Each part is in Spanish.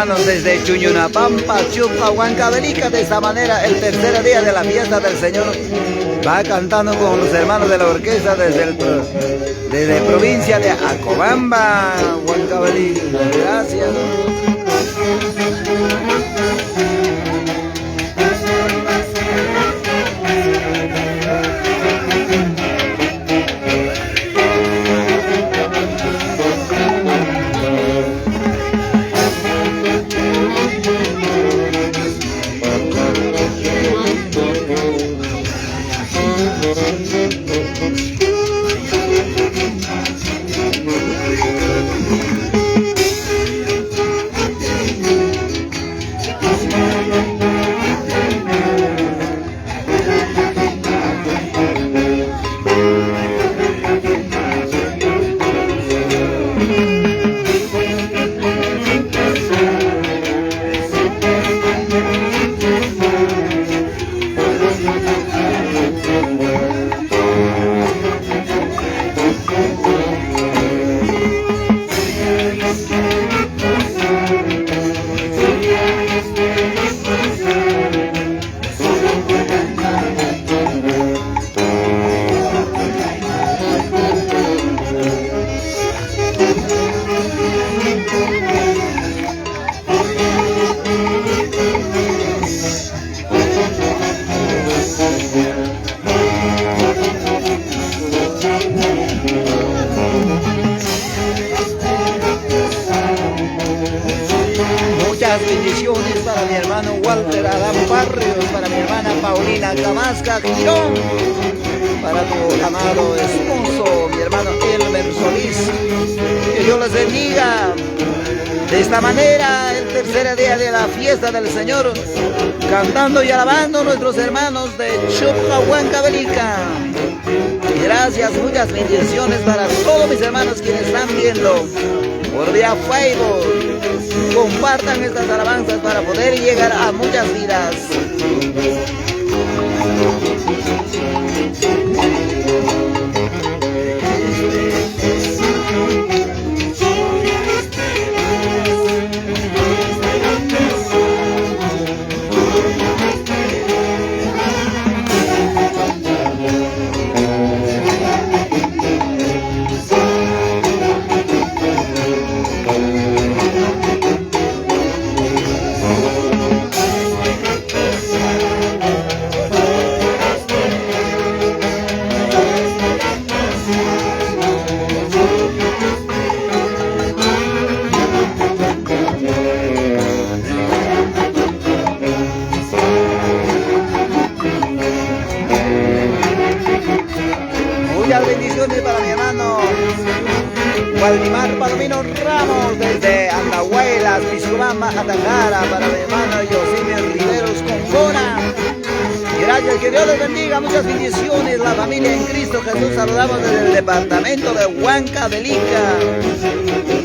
hermanos desde Chuñunapampa, Chupa, Huancavelica. De esta manera, el tercer día de la fiesta del Señor va cantando con los hermanos de la orquesta desde provincia de Acobamba, Huancavelica. Gracias. Muchas bendiciones para mi hermano Walter Adán Barrios, para mi hermana Paulina Camasca Girón, para tu amado esposo, mi hermano Elmer Solís. Que Dios les bendiga. De esta manera, el tercer día de la fiesta del Señor, cantando y alabando a nuestros hermanos de Chupa, Huancavelica. Gracias, muchas bendiciones para todos mis hermanos quienes están viendo por vía Facebook. Compartan estas alabanzas para poder llegar a muchas vidas. Muchas bendiciones para mi hermano Waldimar Palomino Ramos desde Andahuaylas, Piscubamba, Atacara, para mi hermano Yosimir Riveros Concona. Gracias, que Dios les bendiga, muchas bendiciones, la familia en Cristo Jesús. Saludamos desde el departamento de Huancavelica.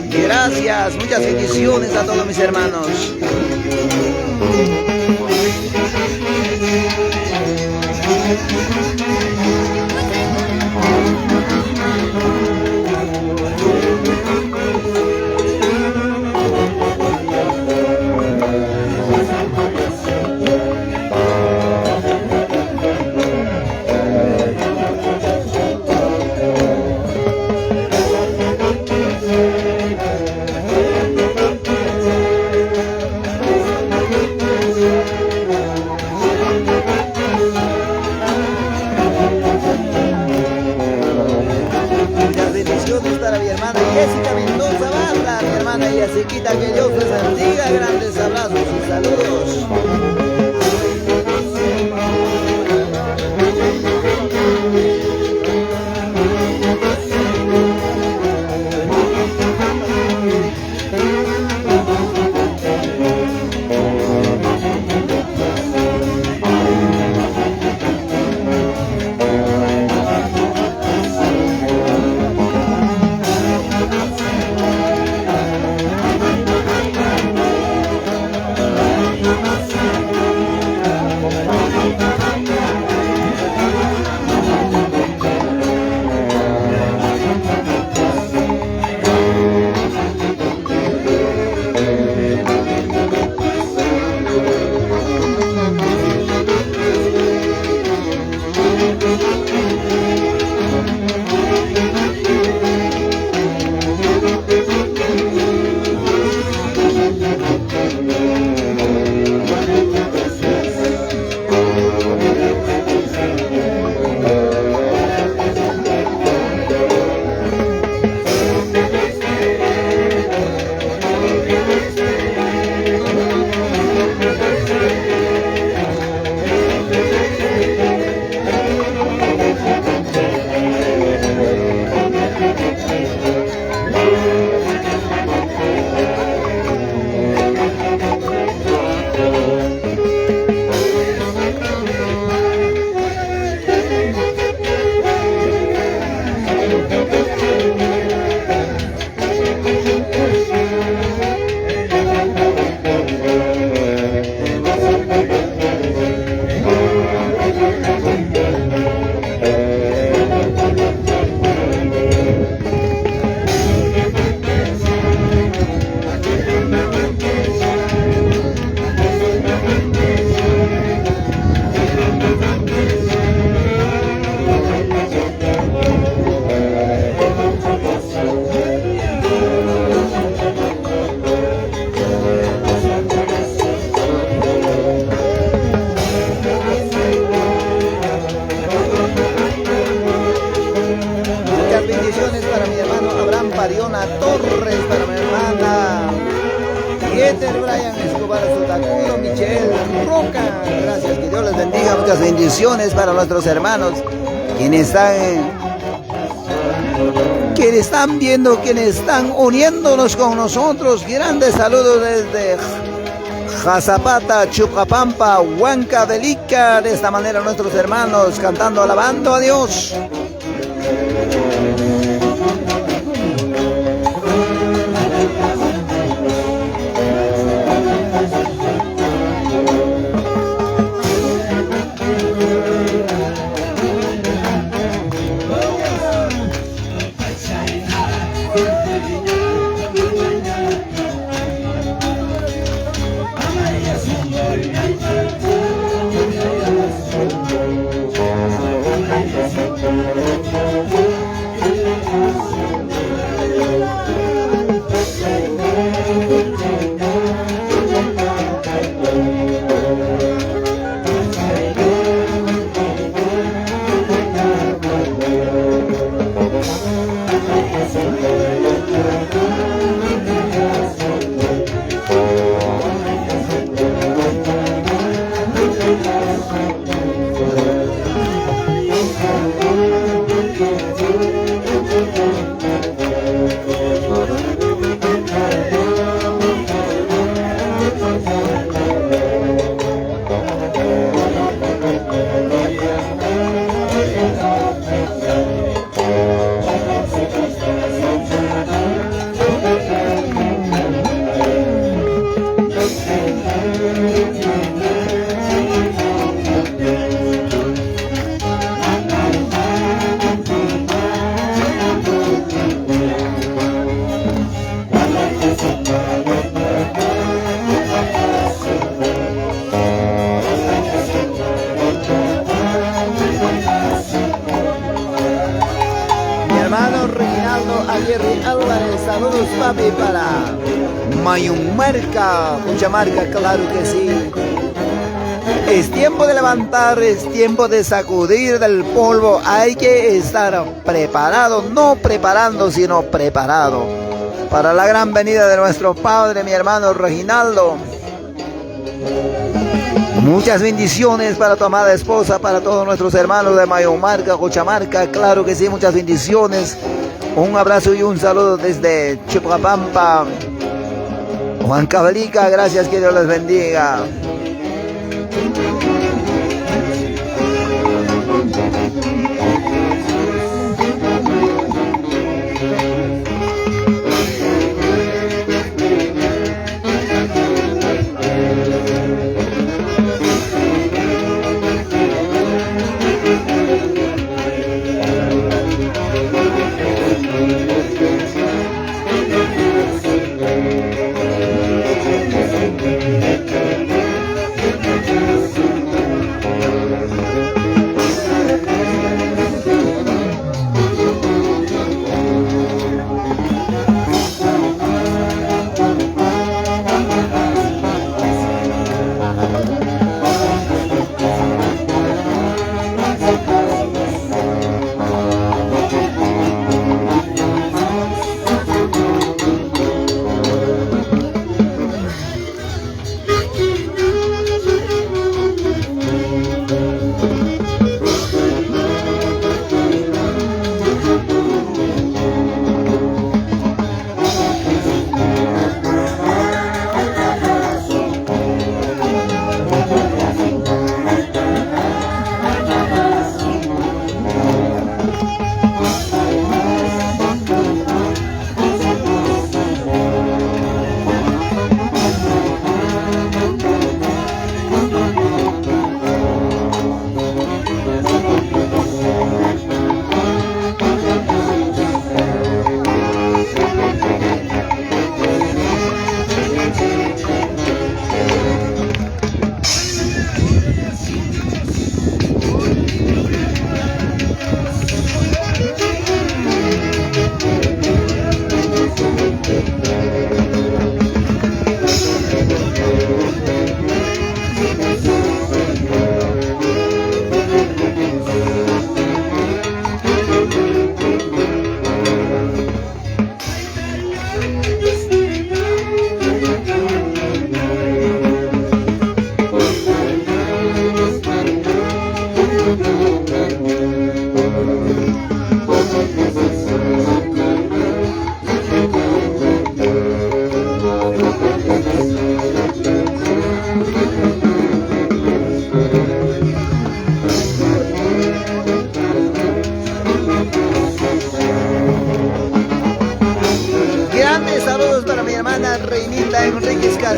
Gracias, muchas bendiciones a todos mis hermanos. Brian Escobar Sotacudo, Michelle Roca. Gracias, que Dios les bendiga. Muchas bendiciones para nuestros hermanos quienes están viendo, quienes están uniéndonos con nosotros. Grandes saludos desde Jazapata, Chupapampa, Huancavelica. De esta manera nuestros hermanos cantando, alabando a Dios. Saludos, papi, para Mayunmarca, Cuchamarca, claro que sí. Es tiempo de levantar, es tiempo de sacudir del polvo. Hay que estar preparado, no preparando, sino preparado para la gran venida de nuestro Padre, mi hermano Reginaldo. Muchas bendiciones para tu amada esposa, para todos nuestros hermanos de Mayunmarca, Cuchamarca, claro que sí, muchas bendiciones. Un abrazo y un saludo desde Chupapampa, Huancavelica. Gracias, que Dios les bendiga.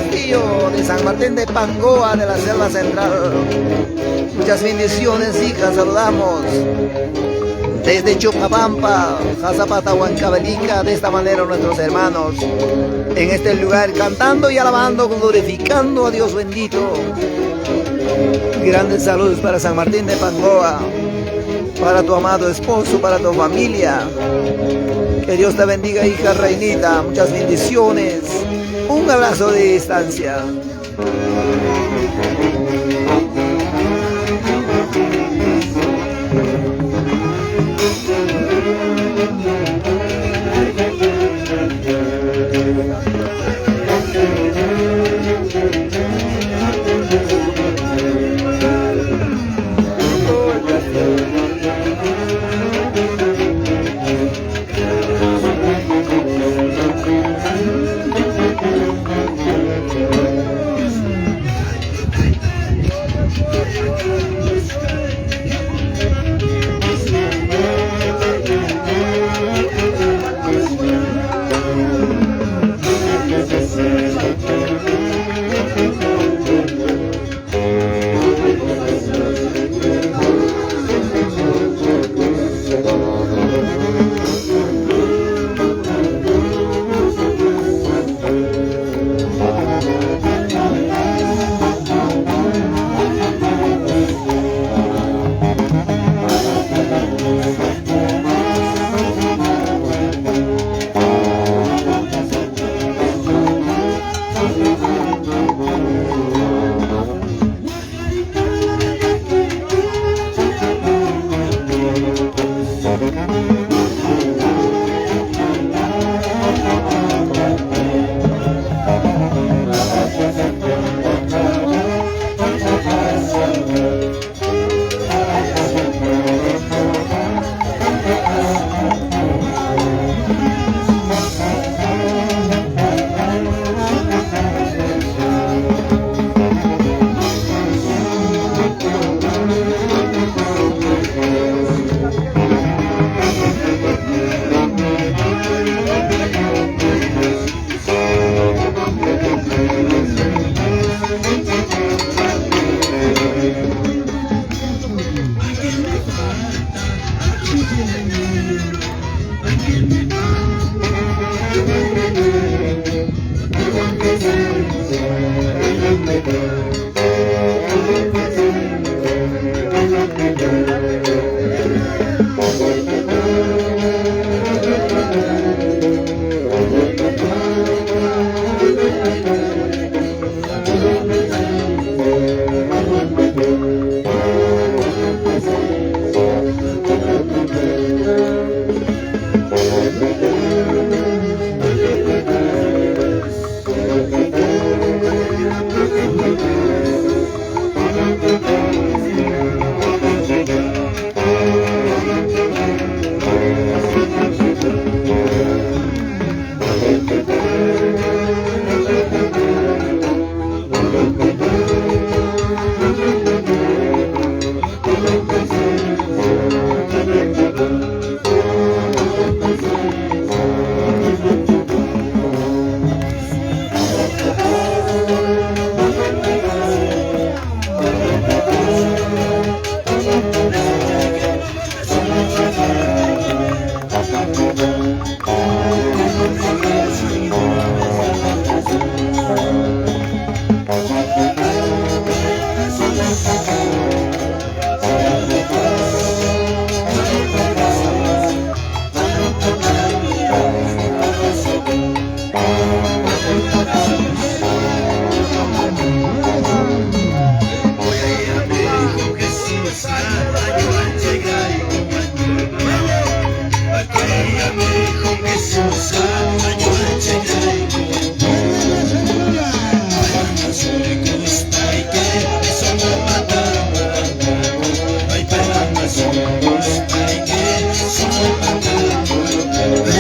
Castillo, de San Martín de Pangoa, de la Selva Central. Muchas bendiciones, hijas, saludamos. Desde Chupapampa, Jazapata, Huancavelica, de esta manera nuestros hermanos en este lugar cantando y alabando, glorificando a Dios bendito. Grandes saludos para San Martín de Pangoa, para tu amado esposo, para tu familia. Que Dios te bendiga, hija reinita, muchas bendiciones. Un abrazo de distancia.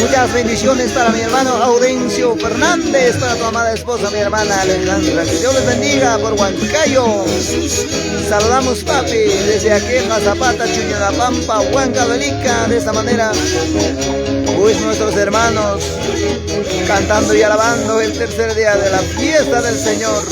Muchas bendiciones para mi hermano Audencio Fernández, para tu amada esposa, mi hermana Alejandra. Que Dios les bendiga por Huancayo. Saludamos, papi, desde aquí en Zapata, Chuñanapampa, Huancavelica. De esta manera, Pues nuestros hermanos cantando y alabando el tercer día de la fiesta del Señor.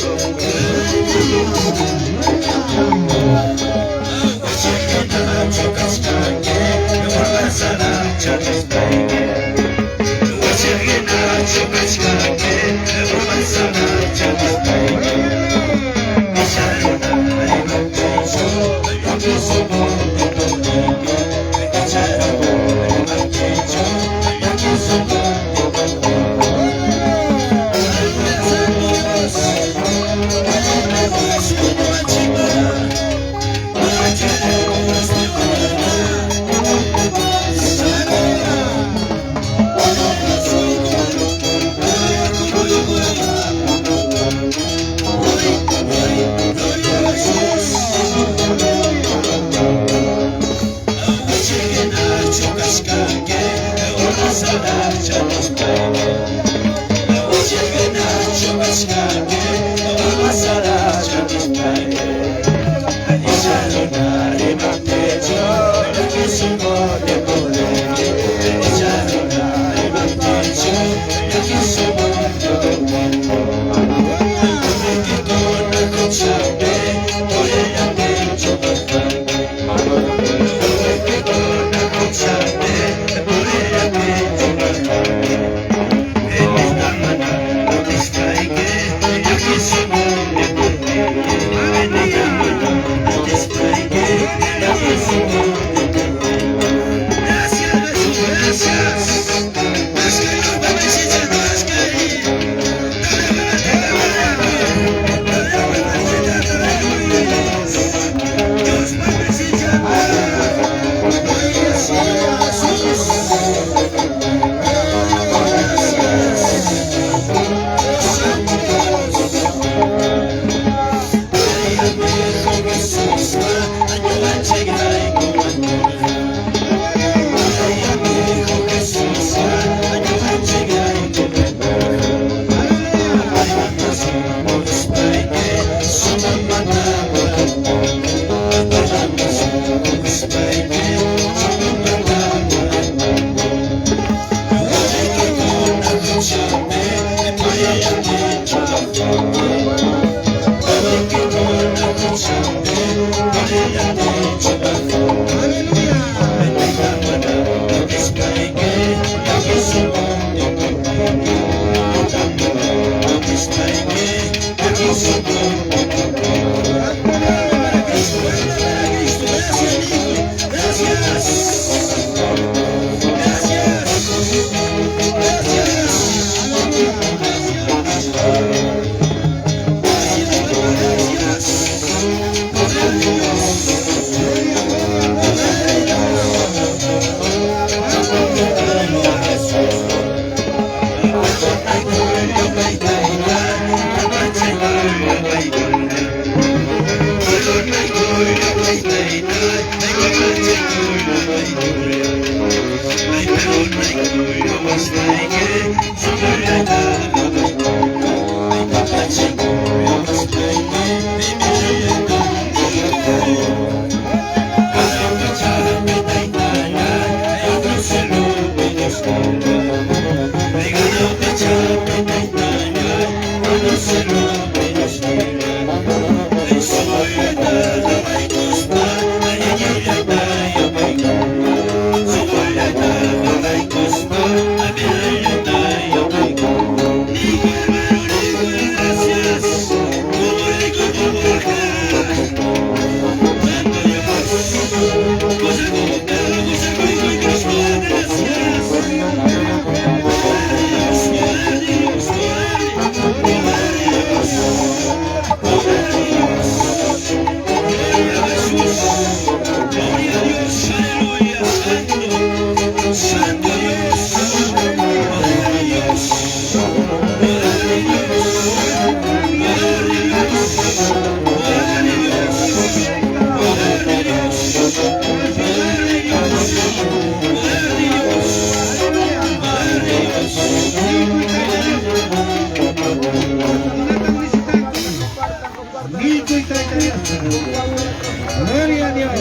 Gloria a Dios.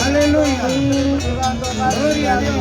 Aleluya. Gloria a Dios.